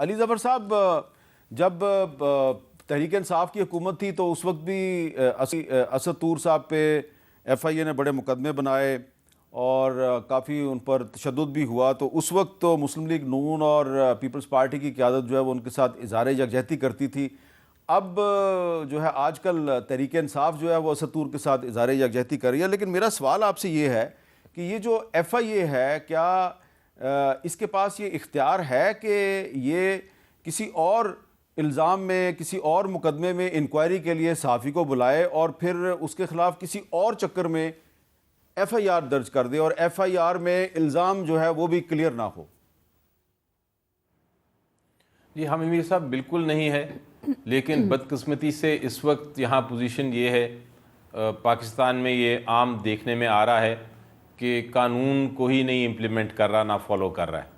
علی ظفر صاحب، جب تحریک انصاف کی حکومت تھی تو اس وقت بھی اسد طور صاحب پہ ایف آئی اے نے بڑے مقدمے بنائے اور کافی ان پر تشدد بھی ہوا، تو اس وقت تو مسلم لیگ نون اور پیپلز پارٹی کی قیادت جو ہے وہ ان کے ساتھ اظہار یکجہتی کرتی تھی۔ اب جو ہے آج کل تحریک انصاف جو ہے وہ اسد طور کے ساتھ اظہار یکجہتی کر رہی ہے، لیکن میرا سوال آپ سے یہ ہے کہ یہ جو ایف آئی اے ہے، کیا اس کے پاس یہ اختیار ہے کہ یہ کسی اور الزام میں، کسی اور مقدمے میں انکوائری کے لیے صحافی کو بلائے اور پھر اس کے خلاف کسی اور چکر میں ایف آئی آر درج کر دے اور ایف آئی آر میں الزام جو ہے وہ بھی کلیئر نہ ہو؟ جی ہم امیر صاحب بالکل نہیں ہے، لیکن بدقسمتی سے اس وقت یہاں پوزیشن یہ ہے، پاکستان میں یہ عام دیکھنے میں آ رہا ہے کہ قانون کو ہی نہیں امپلیمنٹ کر رہا، نہ فالو کر رہا ہے۔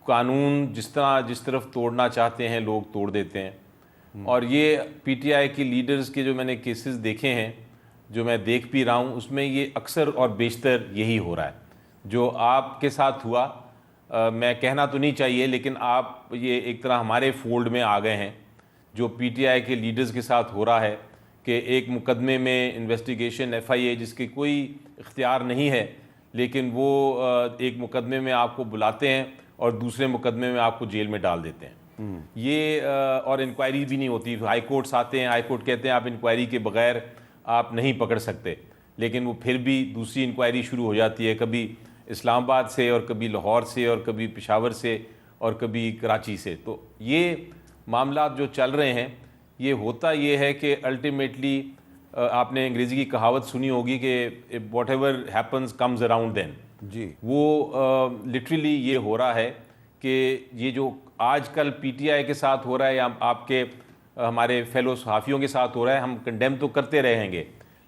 قانون جس طرف توڑنا چاہتے ہیں لوگ توڑ دیتے ہیں، اور یہ پی ٹی آئی کی لیڈرز کے جو میں نے کیسز دیکھے ہیں، جو میں دیکھ بھی رہا ہوں، اس میں یہ اکثر اور بیشتر یہی ہو رہا ہے جو آپ کے ساتھ ہوا۔ میں کہنا تو نہیں چاہیے، لیکن آپ یہ ایک طرح ہمارے فولڈ میں آ گئے ہیں۔ جو پی ٹی آئی کے لیڈرز کے ساتھ ہو رہا ہے کہ ایک مقدمے میں انویسٹیگیشن ایف آئی اے جس کی کوئی اختیار نہیں ہے، لیکن وہ ایک مقدمے میں آپ کو بلاتے ہیں اور دوسرے مقدمے میں آپ کو جیل میں ڈال دیتے ہیں۔ یہ اور انکوائری بھی نہیں ہوتی، ہائی کورٹس آتے ہیں، ہائی کورٹ کہتے ہیں آپ انکوائری کے بغیر آپ نہیں پکڑ سکتے، لیکن وہ پھر بھی دوسری انکوائری شروع ہو جاتی ہے، کبھی اسلام آباد سے اور کبھی لاہور سے اور کبھی پشاور سے اور کبھی کراچی سے۔ تو یہ معاملات جو چل رہے ہیں، یہ ہوتا یہ ہے کہ الٹیمیٹلی آپ نے انگریزی کی کہاوت سنی ہوگی کہ whatever happens comes around then. جی وہ لٹرلی یہ ہو رہا ہے کہ یہ جو آج کل پی ٹی آئی کے ساتھ ہو رہا ہے یا آپ کے ہمارے فیلو صحافیوں کے ساتھ ہو رہا ہے، ہم کنڈیم تو کرتے رہیں گے،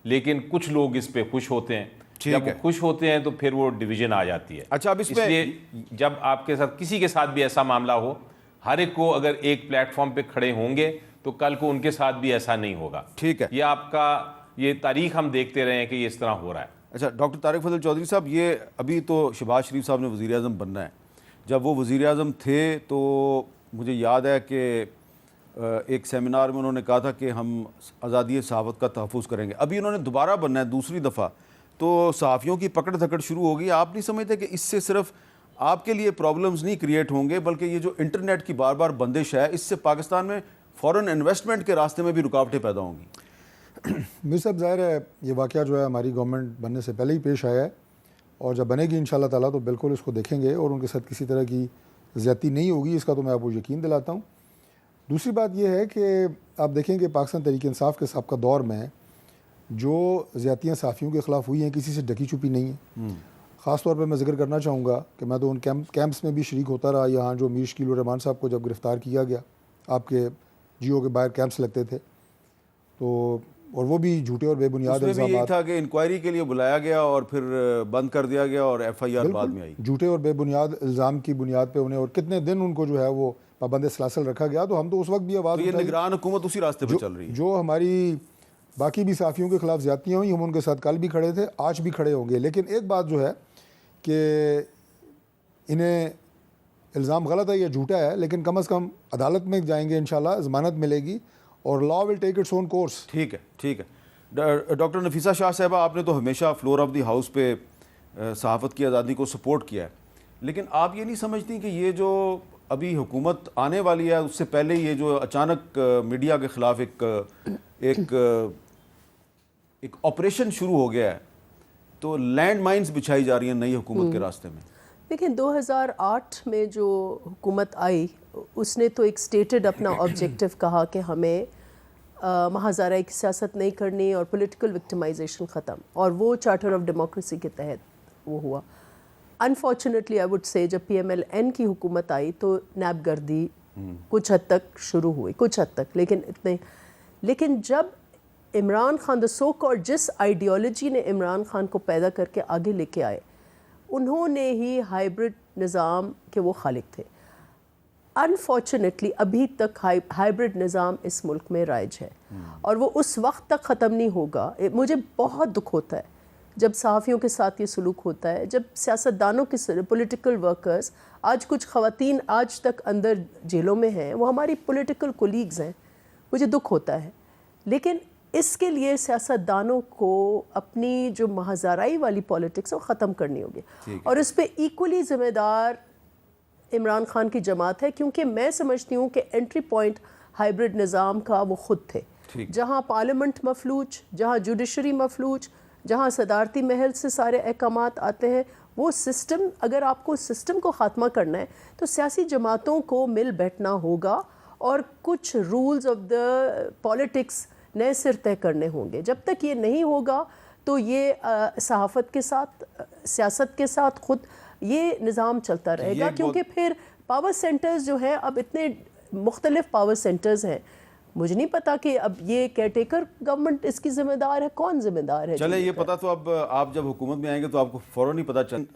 لیکن کچھ لوگ اس پہ خوش ہوتے ہیں۔ جب وہ خوش ہوتے ہیں تو پھر وہ ڈویژن آ جاتی ہے۔ اچھا، اب اس لیے جب آپ کے ساتھ کسی کے ساتھ بھی ایسا معاملہ ہو، ہر ایک کو اگر ایک پلیٹ فارم پہ کھڑے ہوں گے تو کل کو ان کے ساتھ بھی ایسا نہیں ہوگا۔ ٹھیک ہے، یہ آپ کا یہ تاریخ ہم دیکھتے رہے ہیں کہ یہ اس طرح ہو رہا ہے۔ اچھا ڈاکٹر طارق فضل چودھری صاحب، یہ ابھی تو شہباز شریف صاحب نے وزیر اعظم بننا ہے، جب وہ وزیر اعظم تھے تو مجھے یاد ہے کہ ایک سیمینار میں انہوں نے کہا تھا کہ ہم آزادی صحافت کا تحفظ کریں گے۔ ابھی انہوں نے دوبارہ بننا ہے دوسری دفعہ، تو صحافیوں کی پکڑ دھکڑ شروع ہوگی۔ آپ نہیں سمجھتے کہ اس سے صرف آپ کے لیے پرابلمز نہیں کریٹ ہوں گے، بلکہ یہ جو انٹرنیٹ کی بار بار بندش ہے، اس سے پاکستان میں فورن انویسٹمنٹ کے راستے میں بھی رکاوٹیں پیدا ہوں گی؟ میر صاحب ظاہر ہے یہ واقعہ جو ہے ہماری گورنمنٹ بننے سے پہلے ہی پیش آیا ہے، اور جب بنے گی انشاءاللہ تعالیٰ تو بالکل اس کو دیکھیں گے اور ان کے ساتھ کسی طرح کی زیادتی نہیں ہوگی، اس کا تو میں آپ کو یقین دلاتا ہوں۔ دوسری بات یہ ہے کہ آپ دیکھیں کہ پاکستان تحریک انصاف کے سابقہ دور میں جو زیادتیاں صحافیوں کے خلاف ہوئی ہیں کسی سے ڈکی چھپی نہیں ہیں۔ خاص طور پہ میں ذکر کرنا چاہوں گا کہ میں تو ان کیمپس میں بھی شریک ہوتا رہا، یہاں جو میر شکیل الرحمان صاحب کو جب گرفتار کیا گیا، آپ کے جیو کے باہر کیمپس لگتے تھے، تو اور وہ بھی جھوٹے اور بے بنیاد الزامات، الزامات، یہ تھا کہ انکوائری کے لیے بلایا گیا اور پھر بند کر دیا گیا اور ایف آئی آر بعد میں آئی۔ جھوٹے اور بے بنیاد الزام کی بنیاد پہ انہیں اور کتنے دن ان کو جو ہے وہ پابند سلاسل رکھا گیا۔ تو ہم تو اس وقت بھی آواز تو یہ اٹھائی، نگران حکومت اسی راستے پہ چل رہی ہے۔ جو ہماری باقی بھی صحافیوں کے خلاف زیادتیاں ہوئیں، ہم ان کے ساتھ کل بھی کھڑے تھے، آج بھی کھڑے ہوں گے۔ لیکن ایک بات جو ہے کہ انہیں الزام غلط ہے یا جھوٹا ہے، لیکن کم از کم عدالت میں جائیں گے، انشاءاللہ ضمانت ملے گی اور لا ول ٹیک اٹس اون کورس۔ ٹھیک ہے، ٹھیک ہے۔ ڈاکٹر نفیسہ شاہ صاحبہ، آپ نے تو ہمیشہ فلور آف دی ہاؤس پہ صحافت کی آزادی کو سپورٹ کیا ہے، لیکن آپ یہ نہیں سمجھتی کہ یہ جو ابھی حکومت آنے والی ہے اس سے پہلے یہ جو اچانک میڈیا کے خلاف ایک آپریشن شروع ہو گیا ہے، تو لینڈ مائنز بچھائی جا رہی ہیں نئی حکومت کے راستے میں؟ لیکن 2008 میں جو حکومت آئی اس نے تو ایک سٹیٹڈ اپنا آبجیکٹو کہا کہ ہمیں مہازارہ کی سیاست نہیں کرنی اور پولیٹیکل وکٹمائزیشن ختم، اور وہ چارٹر آف ڈیموکریسی کے تحت وہ ہوا۔ انفارچونیٹلی آئی وڈ سے جب پی ایم ایل این کی حکومت آئی تو نیب گردی کچھ حد تک شروع ہوئی، کچھ حد تک، لیکن جب عمران خان دسوک اور جس آئیڈیالوجی نے عمران خان کو پیدا کر کے آگے لے کے آئے، انہوں نے ہی ہائیبرڈ نظام کے وہ خالق تھے۔ انفارچونیٹلی ابھی تک ہائیبرڈ نظام اس ملک میں رائج ہے، اور وہ اس وقت تک ختم نہیں ہوگا۔ مجھے بہت دکھ ہوتا ہے جب صحافیوں کے ساتھ یہ سلوک ہوتا ہے، جب سیاستدانوں کے پولیٹیکل ورکرز، آج کچھ خواتین آج تک اندر جیلوں میں ہیں، وہ ہماری پولیٹیکل کولیگز ہیں، مجھے دکھ ہوتا ہے. لیکن اس کے لیے سیاستدانوں کو اپنی جو مہازارائی والی پالیٹکس ہے وہ ختم کرنی ہوگی، اور اس پہ ایکولی ذمہ دار عمران خان کی جماعت ہے، کیونکہ میں سمجھتی ہوں کہ انٹری پوائنٹ ہائیبرڈ نظام کا وہ خود تھے، جہاں پارلیمنٹ مفلوج، جہاں جوڈیشری مفلوج، جہاں صدارتی محل سے سارے احکامات آتے ہیں. وہ سسٹم، اگر آپ کو سسٹم کو خاتمہ کرنا ہے تو سیاسی جماعتوں کو مل بیٹھنا ہوگا اور کچھ رولز آف دا پالیٹکس نئے سر طے کرنے ہوں گے. جب تک یہ نہیں ہوگا تو یہ صحافت کے ساتھ، سیاست کے ساتھ خود یہ نظام چلتا رہے گا، کیونکہ پھر پاور سینٹرز جو ہیں، اب اتنے مختلف پاور سینٹرز ہیں، مجھے نہیں پتا کہ اب یہ کیئر ٹیکر گورنمنٹ اس کی ذمہ دار ہے، کون ذمہ دار ہے. چلے یہ پتا تو اب آپ جب حکومت میں آئیں گے تو آپ کو فوراً ہی پتہ چل